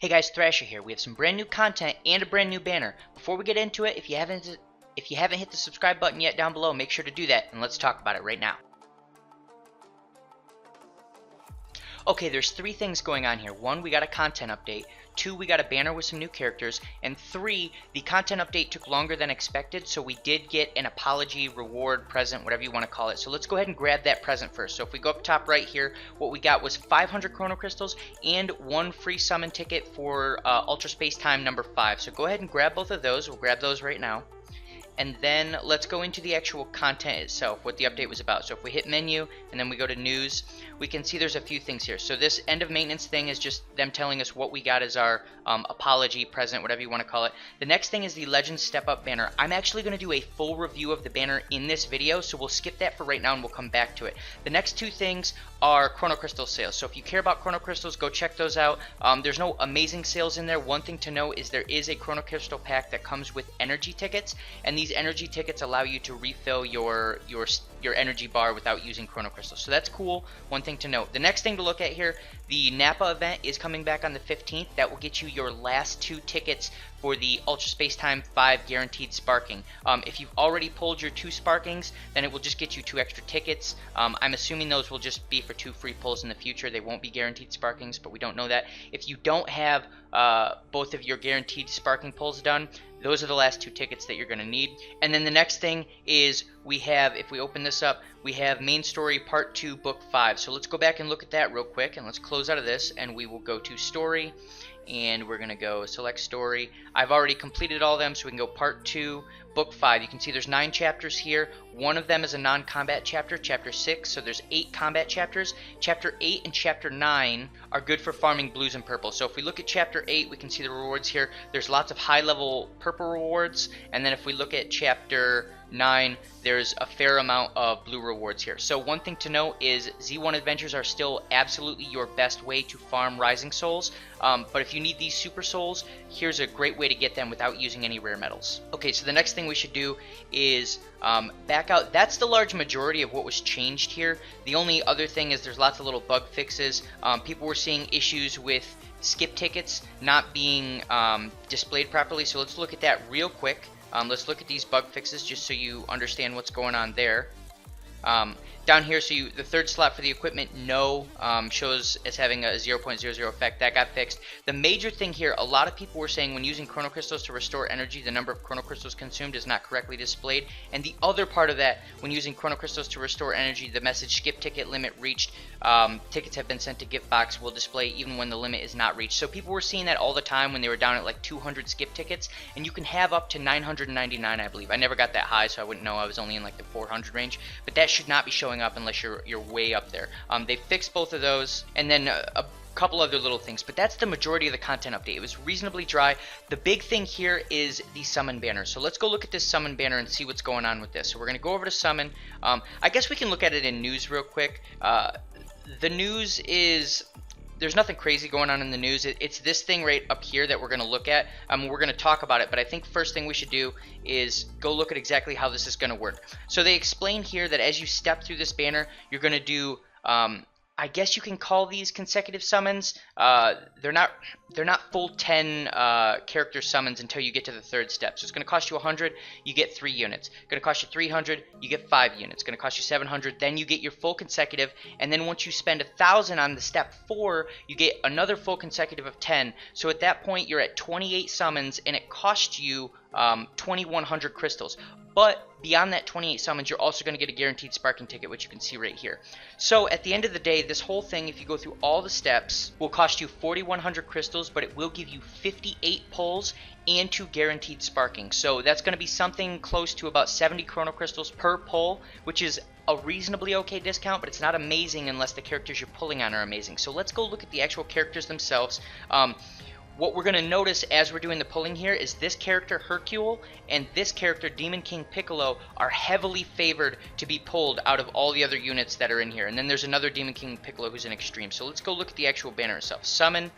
Hey guys, Thrasher here. We have some brand new content and a brand new banner. Before we get into it, if you haven't hit the subscribe button yet down below, make sure to do that, and let's talk about it right now. Okay, there's three things going on here. One, we got a content update. Two, we got a banner with some new characters. And three, the content update took longer than expected, so we did get an apology, reward, present, whatever you want to call it. So let's go ahead and grab that present first. So if we go up top right here, what we got was 500 Chrono Crystals and one free summon ticket for Ultra Space Time number 5. So go ahead and grab both of those. We'll grab those right now. And then let's go into the actual content itself, what the update was about. So if we hit menu and then we go to news, we can see there's a few things here. So this end of maintenance thing is just them telling us what we got as our apology, present, whatever you want to call it. The next thing is the Legends Step Up banner. I'm actually going to do a full review of the banner in this video, so we'll skip that for right now and we'll come back to it. The next two things are Chrono Crystal sales. So if you care about Chrono Crystals, go check those out. There's no amazing sales in there. One thing to note is there is a Chrono Crystal pack that comes with energy tickets, and these energy tickets allow you to refill your energy bar without using Chrono Crystals. So that's cool. One thing to note. The next thing to look at here, the Napa event is coming back on the 15th. That will get you your last two tickets for the Ultra Space Time 5 guaranteed sparking. If you've already pulled your 2 sparkings, then it will just get you 2 extra tickets. I'm assuming those will just be for 2 free pulls in the future. They won't be guaranteed sparkings, but we don't know that. If you don't have both of your guaranteed sparking pulls done, those are the last 2 tickets that you're going to need. And then the next thing is we have, if we open this up, we have Main Story Part 2 Book 5. So let's go back and look at that real quick, and let's close out of this, and we will go to Story, and we're going to go select Story. I've already completed all of them, so we can go Part 2, Book 5. You can see there's 9 chapters here. One of them is a non-combat chapter, Chapter 6, so there's 8 combat chapters. Chapter 8 and Chapter 9 are good for farming blues and purples. So if we look at Chapter 8, we can see the rewards here. There's lots of high-level purple rewards, and then if we look at Chapter 9, there's a fair amount of blue rewards here. So one thing to note is Z1 Adventures are still absolutely your best way to farm Rising Souls, but if you need these Super Souls, here's a great way to get them without using any rare metals. Okay, so the next thing we should do is back out. That's the large majority of what was changed here. The only other thing is there's lots of little bug fixes. People were seeing issues with skip tickets not being displayed properly, so let's look at that real quick. Let's look at these bug fixes just so you understand what's going on there. Down here, so the third slot for the equipment, no, shows as having a 0.00 effect. That got fixed. The major thing here, a lot of people were saying when using Chrono Crystals to restore energy, the number of Chrono Crystals consumed is not correctly displayed. And the other part of that, when using Chrono Crystals to restore energy, the message skip ticket limit reached, tickets have been sent to gift box will display even when the limit is not reached. So people were seeing that all the time when they were down at like 200 skip tickets, and you can have up to 999, I believe. I never got that high, so I wouldn't know. I was only in like the 400 range, but that should not be showing up unless you're way up there. They fixed both of those, and then a couple other little things, but that's the majority of the content update. It was reasonably dry. The big thing here is the summon banner. So let's go look at this summon banner and see what's going on with this. So we're going to go over to summon. I guess we can look at it in news real quick. The news is, there's nothing crazy going on in the news. It's this thing right up here that we're going to look at. We're going to talk about it, but I think first thing we should do is go look at exactly how this is going to work. So they explain here that as you step through this banner, you're going to do, I guess you can call these consecutive summons. They're not full 10 character summons until you get to the third step. So it's going to cost you 100, you get 3 units. It's going to cost you 300, you get 5 units. It's going to cost you 700, then you get your full consecutive. And then once you spend 1,000 on the step 4, you get another full consecutive of 10. So at that point, you're at 28 summons, and it costs you 2,100 crystals. But beyond that 28 summons, you're also going to get a guaranteed sparking ticket, which you can see right here. So at the end of the day, this whole thing, if you go through all the steps, will cost you 4,100 crystals, but it will give you 58 pulls and 2 guaranteed sparking. So that's going to be something close to about 70 Chrono Crystals per pull, which is a reasonably okay discount, but it's not amazing unless the characters you're pulling on are amazing. So let's go look at the actual characters themselves. What we're going to notice as we're doing the pulling here is this character Hercule and this character Demon King Piccolo are heavily favored to be pulled out of all the other units that are in here. And then there's another Demon King Piccolo who's an extreme. So let's go look at the actual banner itself. Summon,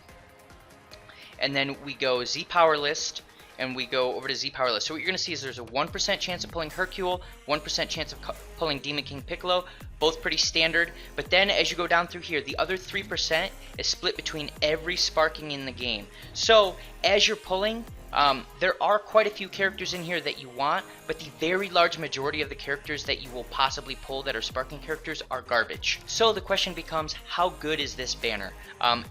and then we go Z Power List, and we go over to Z Powerless. So what you're going to see is there's a 1% chance of pulling Hercule, 1% chance of pulling Demon King Piccolo, both pretty standard. But then as you go down through here, the other 3% is split between every sparking in the game. So as you're pulling, there are quite a few characters in here that you want, but the very large majority of the characters that you will possibly pull that are sparking characters are garbage. So the question becomes, how good is this banner?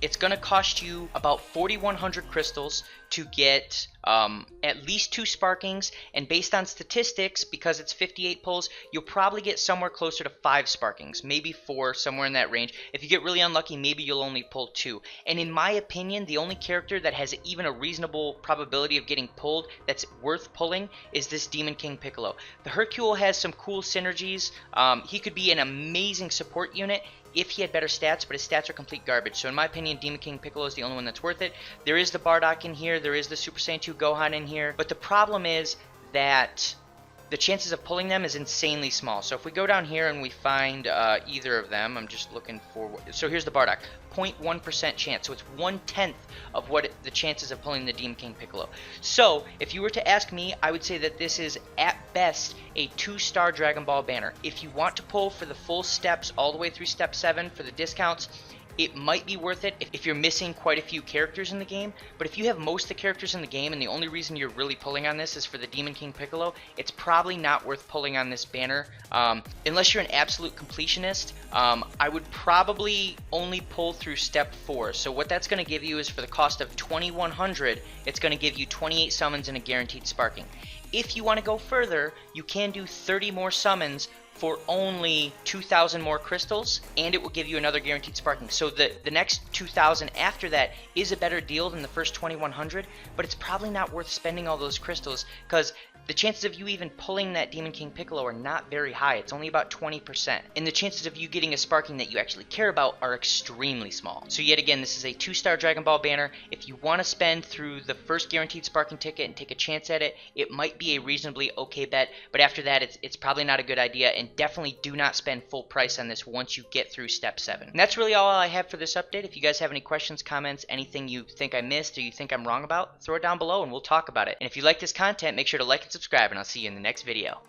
It's going to cost you about 4,100 crystals to get at least 2 sparkings, and based on statistics, because it's 58 pulls, you'll probably get somewhere closer to 5 sparkings, maybe 4, somewhere in that range. If you get really unlucky, maybe you'll only pull 2. And in my opinion, the only character that has even a reasonable probability of getting pulled that's worth pulling is this Demon King Piccolo. The Hercule has some cool synergies. He could be an amazing support unit if he had better stats, but his stats are complete garbage. So in my opinion, Demon King Piccolo is the only one that's worth it. There is the Bardock in here, there is the Super Saiyan 2 Gohan in here, but the problem is that the chances of pulling them is insanely small. So if we go down here and we find either of them, I'm just looking for, so here's the Bardock, 0.1% chance, so it's 1/10 of what the chances of pulling the Demon King Piccolo. So if you were to ask me, I would say that this is at best a 2-star Dragon Ball banner. If you want to pull for the full steps all the way through step 7 for the discounts, it might be worth it if you're missing quite a few characters in the game, but if you have most of the characters in the game and the only reason you're really pulling on this is for the Demon King Piccolo, it's probably not worth pulling on this banner. Unless you're an absolute completionist, I would probably only pull through step 4. So what that's going to give you is, for the cost of 2,100, it's going to give you 28 summons and a guaranteed sparking. If you want to go further, you can do 30 more summons for only 2,000 more crystals, and it will give you another guaranteed sparking. So the next 2,000 after that is a better deal than the first 2,100, but it's probably not worth spending all those crystals, because the chances of you even pulling that Demon King Piccolo are not very high. It's only about 20%. And the chances of you getting a sparking that you actually care about are extremely small. So yet again, this is a 2-star Dragon Ball banner. If you want to spend through the first guaranteed sparking ticket and take a chance at it, it might be a reasonably okay bet. But after that, it's probably not a good idea. And definitely do not spend full price on this once you get through step 7. And that's really all I have for this update. If you guys have any questions, comments, anything you think I missed or you think I'm wrong about, throw it down below and we'll talk about it. And if you like this content, make sure to like and subscribe, and I'll see you in the next video.